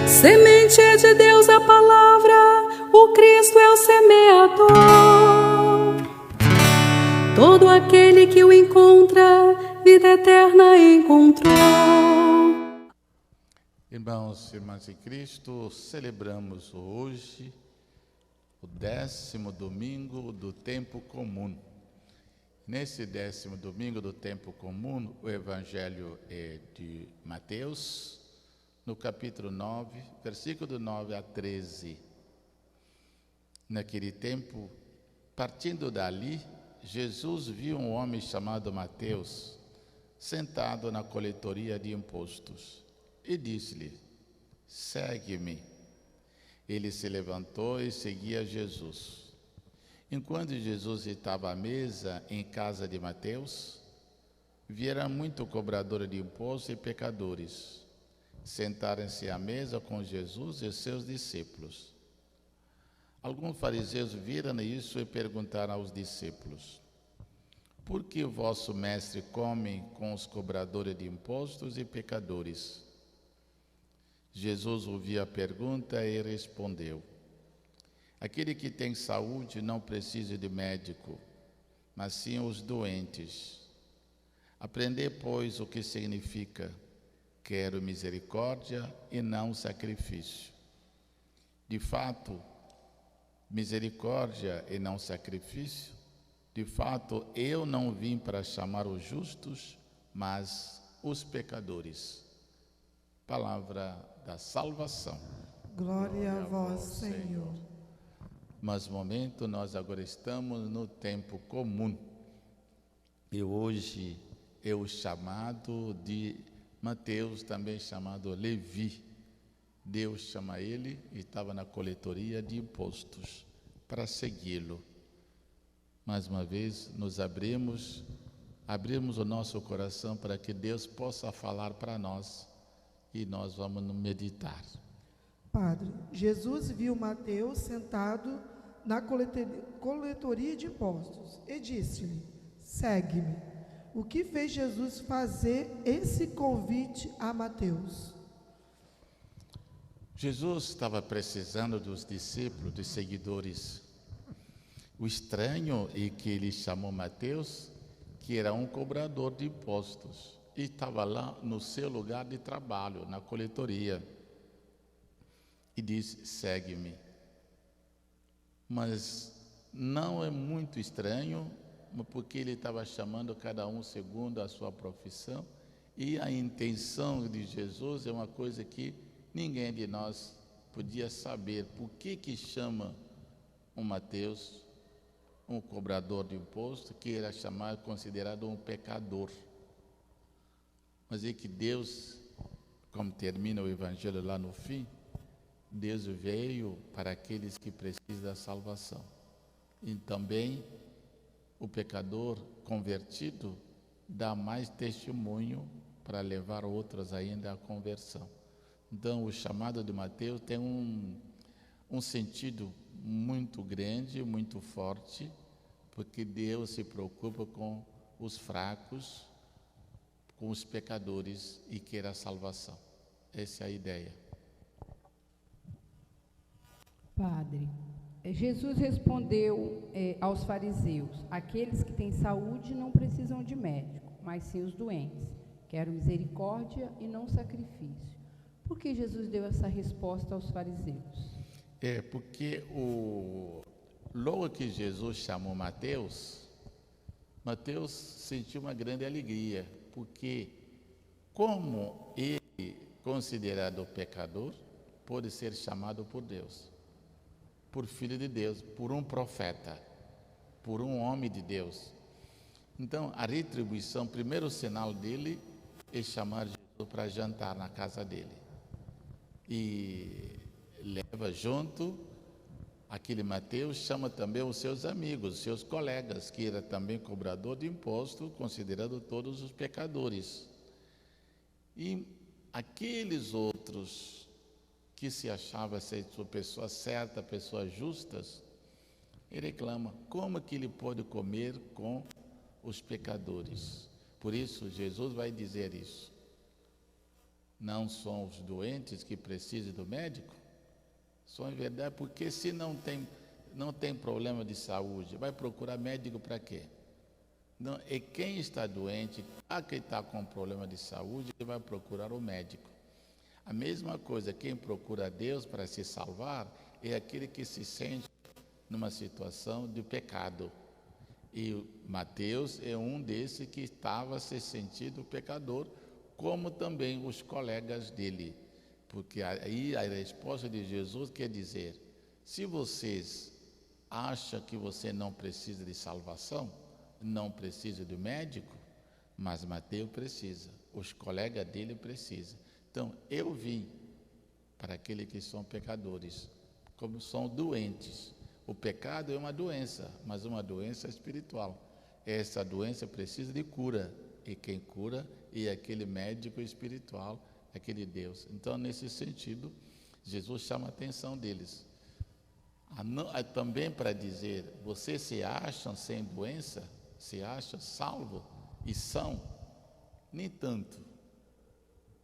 Semente é de Deus a palavra, o Cristo é o semeador. Todo aquele que o encontra, vida eterna encontrou. Irmãos e irmãs em Cristo, celebramos hoje o 10º domingo do tempo comum. Nesse 10º domingo do tempo comum, o Evangelho é de Mateus, no capítulo 9, versículo 9 a 13. Naquele tempo, partindo dali, Jesus viu um homem chamado Mateus, sentado na coletoria de impostos, e disse-lhe: segue-me. Ele se levantou e seguia Jesus. Enquanto Jesus estava à mesa em casa de Mateus, vieram muito cobradores de impostos e pecadores. Sentaram-se à mesa com Jesus e seus discípulos. Alguns fariseus viram isso e perguntaram aos discípulos: por que o vosso mestre come com os cobradores de impostos e pecadores? Jesus ouviu a pergunta e respondeu: aquele que tem saúde não precisa de médico, mas sim os doentes. Aprendei, pois, o que significa: quero misericórdia e não sacrifício. De fato, misericórdia e não sacrifício. De fato, eu não vim para chamar os justos, mas os pecadores. Palavra da salvação. Glória a vós, Senhor. Mas momento, nós agora estamos no tempo comum. E hoje é o chamado de Mateus, também chamado Levi. Deus chama ele e estava na coletoria de impostos para segui-lo. Mais uma vez, nos abrimos o nosso coração para que Deus possa falar para nós e nós vamos meditar. Padre, Jesus viu Mateus sentado na coletoria de impostos e disse-lhe: segue-me. O que fez Jesus fazer esse convite a Mateus? Jesus estava precisando dos discípulos, dos seguidores. O estranho é que ele chamou Mateus, que era um cobrador de impostos, e estava lá no seu lugar de trabalho, na coletoria, e disse: segue-me. Mas não é muito estranho, porque ele estava chamando cada um segundo a sua profissão, e a intenção de Jesus é uma coisa que ninguém de nós podia saber. Por que chama um Mateus, um cobrador de imposto, que era chamado, considerado um pecador? Mas é que Deus, como termina o Evangelho lá no fim, Deus veio para aqueles que precisam da salvação. E também o pecador convertido dá mais testemunho para levar outros ainda à conversão. Então, o chamado de Mateus tem um sentido muito grande, muito forte, porque Deus se preocupa com os fracos, com os pecadores e quer a salvação. Essa é a ideia. Padre, Jesus respondeu aos fariseus: aqueles que têm saúde não precisam de médico, mas sim os doentes. Quero misericórdia e não sacrifício. Por que Jesus deu essa resposta aos fariseus? Porque logo que Jesus chamou Mateus sentiu uma grande alegria, porque como ele, considerado pecador, pode ser chamado por Deus, por filho de Deus, por um profeta, por um homem de Deus. Então, a retribuição, o primeiro sinal dele é chamar Jesus para jantar na casa dele. E leva junto aquele Mateus, chama também os seus amigos, os seus colegas, que era também cobrador de imposto, considerando todos os pecadores. E aqueles outros que se achavam ser pessoas certas, pessoas justas, ele reclama: como que ele pode comer com os pecadores? Por isso, Jesus vai dizer isso. não são os doentes que precisam do médico? São em verdade, porque se não tem problema de saúde, vai procurar médico para quê? Não, e quem está doente, quem está com problema de saúde, vai procurar o médico. A mesma coisa, quem procura Deus para se salvar é aquele que se sente numa situação de pecado. E Mateus é um desses que estava se sentindo pecador, como também os colegas dele. Porque aí a resposta de Jesus quer dizer, se vocês acham que você não precisa de salvação, não precisa do médico, mas Mateus precisa, os colegas dele precisam. Então, eu vim para aqueles que são pecadores, como são doentes. O pecado é uma doença, mas uma doença espiritual. Essa doença precisa de cura, e quem cura é aquele médico espiritual, aquele Deus. Então, nesse sentido, Jesus chama a atenção deles. Também para dizer, vocês se acham sem doença? Se acham salvo e são? Nem tanto.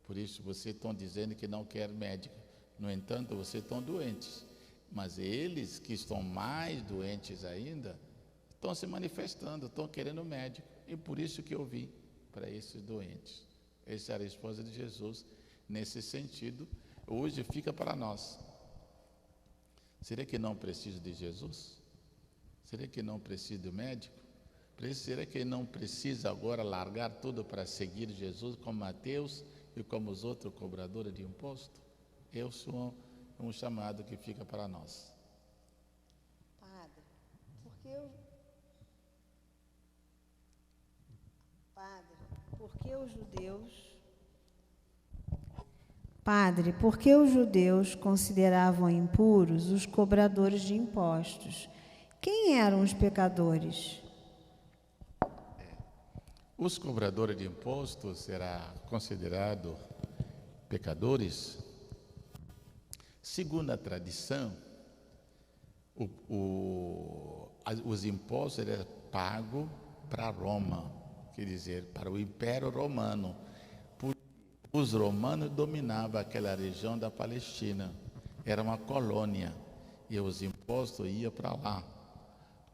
Por isso, vocês estão dizendo que não quer médico. No entanto, vocês estão doentes. Mas eles que estão mais doentes ainda, estão se manifestando, estão querendo médico. E por isso que eu vim para esses doentes. Essa é a resposta de Jesus. Nesse sentido, hoje fica para nós. Será que não precisa de Jesus? Será que não precisa do médico? Será que não precisa agora largar tudo para seguir Jesus como Mateus e como os outros cobradores de imposto? Eu sou um chamado que fica para nós. Padre, por que os judeus consideravam impuros os cobradores de impostos? Quem eram os pecadores? Os cobradores de impostos serão considerados pecadores? Segundo a tradição, os impostos eram pagos para Roma, quer dizer, para o Império Romano. Os romanos dominavam aquela região da Palestina, era uma colônia, e os impostos iam para lá.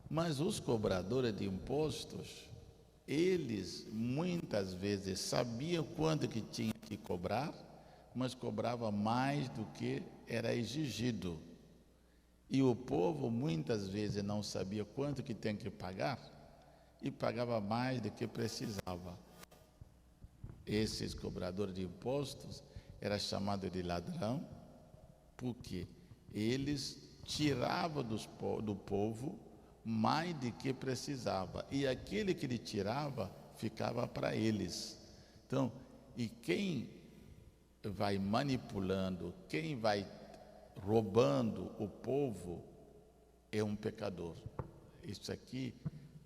Mas os cobradores de impostos, eles muitas vezes sabiam quanto que tinha que cobrar, mas cobrava mais do que era exigido. E o povo muitas vezes não sabia quanto que tem que pagar e pagava mais do que precisava. Esses cobradores de impostos eram chamados de ladrão, porque eles tiravam do povo mais do que precisava, e aquele que ele tirava ficava para eles. Então, e quem vai manipulando, quem vai roubando o povo é um pecador. Isso aqui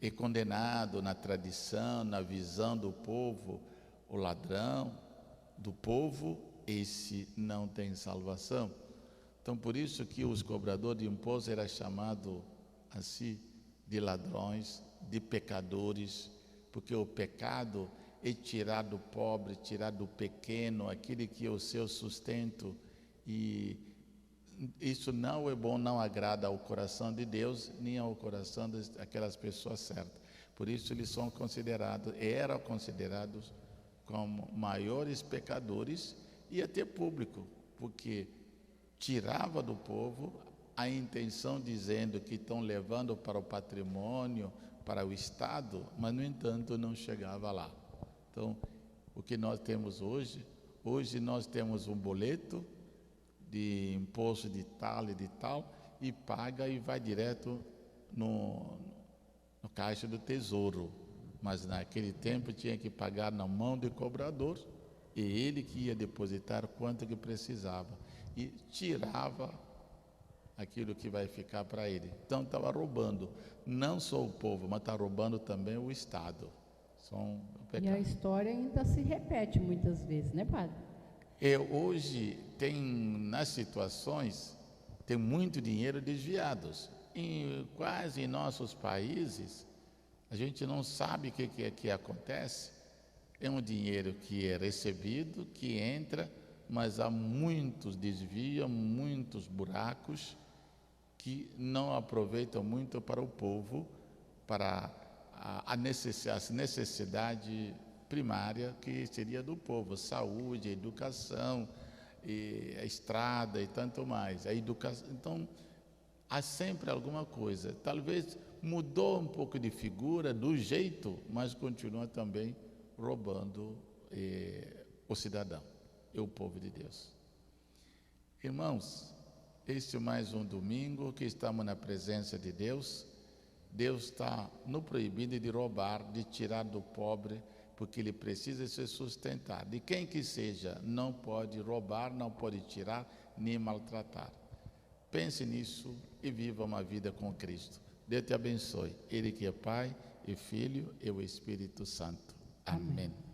é condenado na tradição, na visão do povo. O ladrão do povo, esse não tem salvação. Então, por isso que os cobradores de impostos eram chamados assim de ladrões, de pecadores, porque o pecado é tirar do pobre, tirar do pequeno, aquele que é o seu sustento, e isso não é bom, não agrada ao coração de Deus, nem ao coração daquelas pessoas certas. Por isso eles são eram considerados como maiores pecadores e até público, porque tirava do povo a intenção dizendo que estão levando para o patrimônio, para o Estado, mas no entanto não chegava lá. Então, o que nós temos hoje nós temos um boleto de imposto de tal e de tal, e paga e vai direto no caixa do tesouro. Mas naquele tempo tinha que pagar na mão do cobrador, e ele que ia depositar quanto que precisava, e tirava aquilo que vai ficar para ele. Então estava roubando, não só o povo, mas está roubando também o Estado. E a história ainda se repete muitas vezes, né, padre? Hoje nas situações, tem muito dinheiro desviados. Quase em nossos países, a gente não sabe o que acontece. É um dinheiro que é recebido, que entra, mas há muitos desvios, muitos buracos que não aproveitam muito para o povo, para a necessidade primária que seria do povo: saúde, educação, a estrada e tanto mais. A educação, então, há sempre alguma coisa. Talvez mudou um pouco de figura, do jeito, mas continua também roubando o cidadão e o povo de Deus. Irmãos, este é mais um domingo que estamos na presença de Deus. Deus está no proibido de roubar, de tirar do pobre, porque ele precisa se sustentar. De quem que seja, não pode roubar, não pode tirar, nem maltratar. Pense nisso e viva uma vida com Cristo. Deus te abençoe. Ele que é Pai e Filho e o Espírito Santo. Amém.